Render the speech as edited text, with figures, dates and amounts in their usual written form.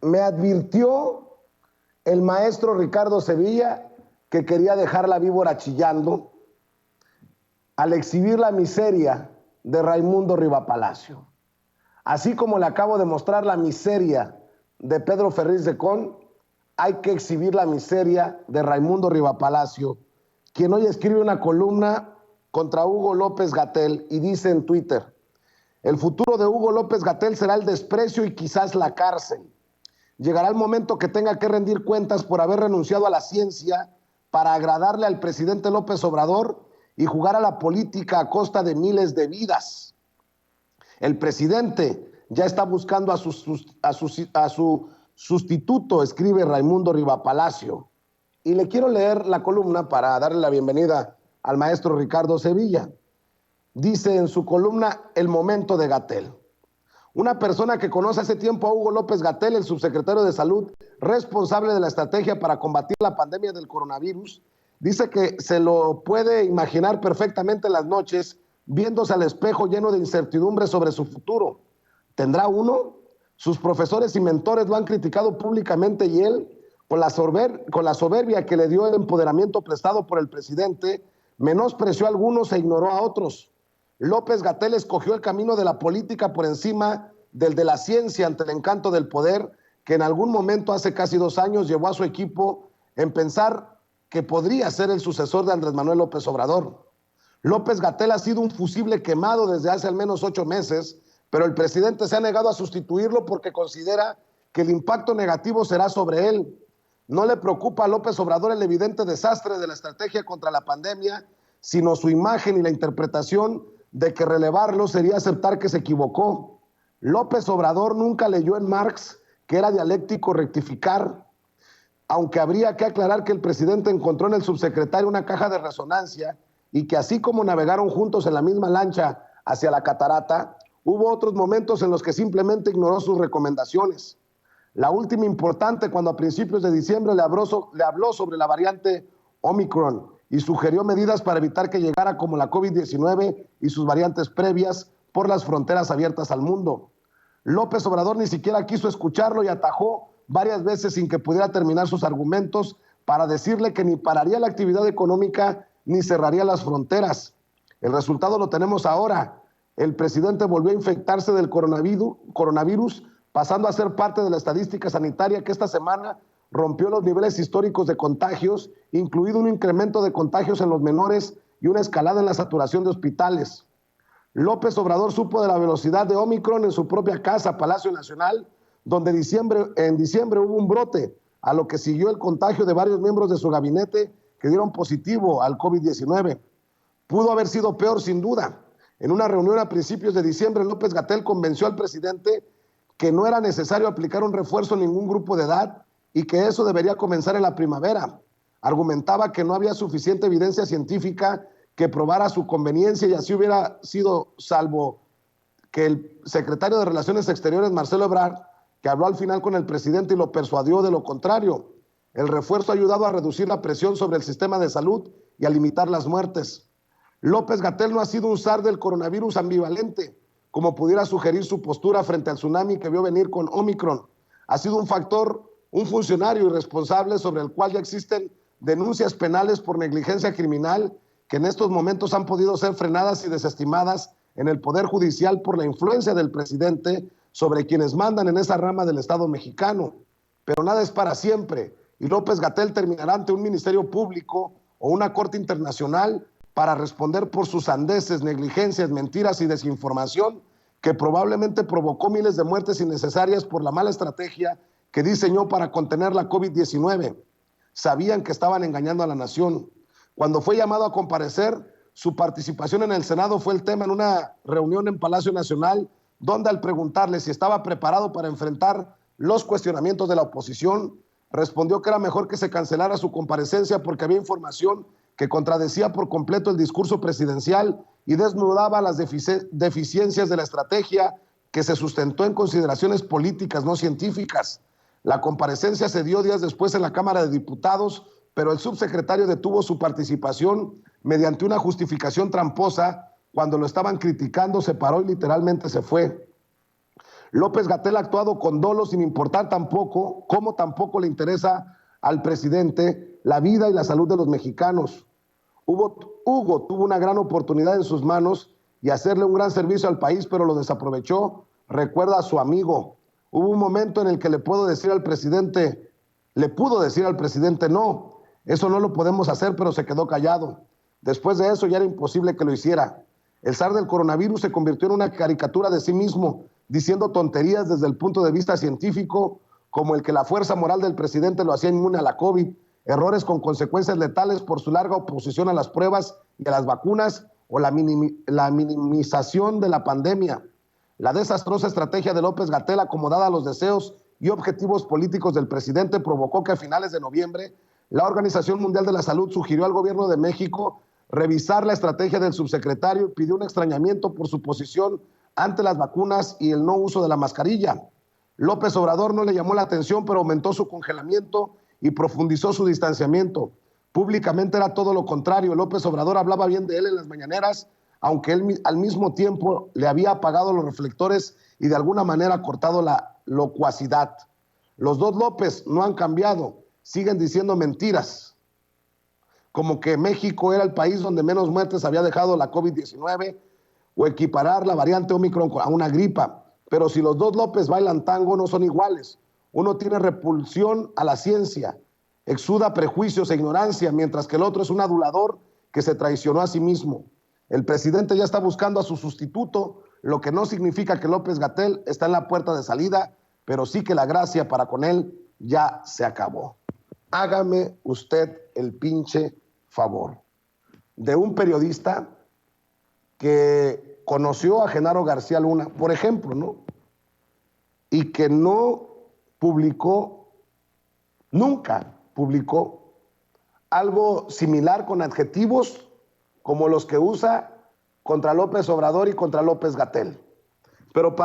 Me advirtió el maestro Ricardo Sevilla que quería dejar la víbora chillando al exhibir la miseria de Raimundo Rivapalacio. Así como le acabo de mostrar la miseria de Pedro Ferriz de Con, hay que exhibir la miseria de Raimundo Rivapalacio, quien hoy escribe una columna contra Hugo López-Gatell y dice en Twitter: el futuro de Hugo López-Gatell será el desprecio y quizás la cárcel. Llegará el momento que tenga que rendir cuentas por haber renunciado a la ciencia para agradarle al presidente López Obrador y jugar a la política a costa de miles de vidas. El presidente ya está buscando a su sustituto, escribe Raimundo Rivapalacio. Y le quiero leer la columna para darle la bienvenida al maestro Ricardo Sevilla. Dice en su columna El momento de Gatell: una persona que conoce hace tiempo a Hugo López-Gatell, el subsecretario de Salud, responsable de la estrategia para combatir la pandemia del coronavirus, dice que se lo puede imaginar perfectamente en las noches, viéndose al espejo lleno de incertidumbre sobre su futuro. ¿Tendrá uno? Sus profesores y mentores lo han criticado públicamente y él, con la soberbia que le dio el empoderamiento prestado por el presidente, menospreció a algunos e ignoró a otros. López-Gatell escogió el camino de la política por encima del de la ciencia ante el encanto del poder, que en algún momento hace casi 2 años llevó a su equipo en pensar que podría ser el sucesor de Andrés Manuel López Obrador. López-Gatell ha sido un fusible quemado desde hace al menos 8 meses, pero el presidente se ha negado a sustituirlo porque considera que el impacto negativo será sobre él. No le preocupa a López Obrador el evidente desastre de la estrategia contra la pandemia, sino su imagen y la interpretación de que relevarlo sería aceptar que se equivocó. López Obrador nunca leyó en Marx que era dialéctico rectificar, aunque habría que aclarar que el presidente encontró en el subsecretario una caja de resonancia y que así como navegaron juntos en la misma lancha hacia la catarata, hubo otros momentos en los que simplemente ignoró sus recomendaciones. La última importante cuando a principios de diciembre le habló sobre la variante Omicron y sugirió medidas para evitar que llegara como la COVID-19 y sus variantes previas por las fronteras abiertas al mundo. López Obrador ni siquiera quiso escucharlo y atajó varias veces sin que pudiera terminar sus argumentos para decirle que ni pararía la actividad económica ni cerraría las fronteras. El resultado lo tenemos ahora. El presidente volvió a infectarse del coronavirus, pasando a ser parte de la estadística sanitaria que esta semana rompió los niveles históricos de contagios, incluido un incremento de contagios en los menores y una escalada en la saturación de hospitales. López Obrador supo de la velocidad de Omicron en su propia casa, Palacio Nacional, donde en diciembre hubo un brote, a lo que siguió el contagio de varios miembros de su gabinete que dieron positivo al COVID-19. Pudo haber sido peor, sin duda. En una reunión a principios de diciembre, López-Gatell convenció al presidente que no era necesario aplicar un refuerzo en ningún grupo de edad y que eso debería comenzar en la primavera. Argumentaba que no había suficiente evidencia científica que probara su conveniencia y así hubiera sido, salvo que el secretario de Relaciones Exteriores, Marcelo Ebrard, que habló al final con el presidente y lo persuadió de lo contrario. El refuerzo ha ayudado a reducir la presión sobre el sistema de salud y a limitar las muertes. López-Gatell no ha sido un zar del coronavirus ambivalente, como pudiera sugerir su postura frente al tsunami que vio venir con Omicron. Ha sido un funcionario irresponsable sobre el cual ya existen denuncias penales por negligencia criminal que en estos momentos han podido ser frenadas y desestimadas en el Poder Judicial por la influencia del presidente sobre quienes mandan en esa rama del Estado mexicano. Pero nada es para siempre y López-Gatell terminará ante un ministerio público o una corte internacional para responder por sus sandeces, negligencias, mentiras y desinformación que probablemente provocó miles de muertes innecesarias por la mala estrategia que diseñó para contener la COVID-19. Sabían que estaban engañando a la nación. Cuando fue llamado a comparecer, su participación en el Senado fue el tema en una reunión en Palacio Nacional, donde al preguntarle si estaba preparado para enfrentar los cuestionamientos de la oposición, respondió que era mejor que se cancelara su comparecencia porque había información que contradecía por completo el discurso presidencial y desnudaba las deficiencias de la estrategia que se sustentó en consideraciones políticas, no científicas. La comparecencia se dio días después en la Cámara de Diputados, pero el subsecretario detuvo su participación mediante una justificación tramposa. Cuando lo estaban criticando, se paró y literalmente se fue. López-Gatell ha actuado con dolo sin importar tampoco, como tampoco le interesa al presidente la vida y la salud de los mexicanos. Hugo tuvo una gran oportunidad en sus manos y hacerle un gran servicio al país, pero lo desaprovechó. Recuerda a su amigo. Hubo un momento en el que le pudo decir al presidente no, eso no lo podemos hacer, pero se quedó callado. Después de eso ya era imposible que lo hiciera. El zar del coronavirus se convirtió en una caricatura de sí mismo, diciendo tonterías desde el punto de vista científico, como el que la fuerza moral del presidente lo hacía inmune a la COVID, errores con consecuencias letales por su larga oposición a las pruebas y a las vacunas, o la minimización de la pandemia. La desastrosa estrategia de López-Gatell, acomodada a los deseos y objetivos políticos del presidente, provocó que a finales de noviembre la Organización Mundial de la Salud sugirió al gobierno de México revisar la estrategia del subsecretario y pidió un extrañamiento por su posición ante las vacunas y el no uso de la mascarilla. López Obrador no le llamó la atención, pero aumentó su congelamiento y profundizó su distanciamiento. Públicamente era todo lo contrario. López Obrador hablaba bien de él en las mañaneras, aunque él al mismo tiempo le había apagado los reflectores y de alguna manera cortado la locuacidad. Los dos López no han cambiado, siguen diciendo mentiras, como que México era el país donde menos muertes había dejado la COVID-19 o equiparar la variante Omicron a una gripa. Pero si los dos López bailan tango, no son iguales. Uno tiene repulsión a la ciencia, exuda prejuicios e ignorancia, mientras que el otro es un adulador que se traicionó a sí mismo. El presidente ya está buscando a su sustituto, lo que no significa que López-Gatell está en la puerta de salida, pero sí que la gracia para con él ya se acabó. Hágame usted el pinche favor. De un periodista que conoció a Genaro García Luna, por ejemplo, ¿no? Y que nunca publicó algo similar con adjetivos como los que usa contra López Obrador y contra López-Gatell. Pero para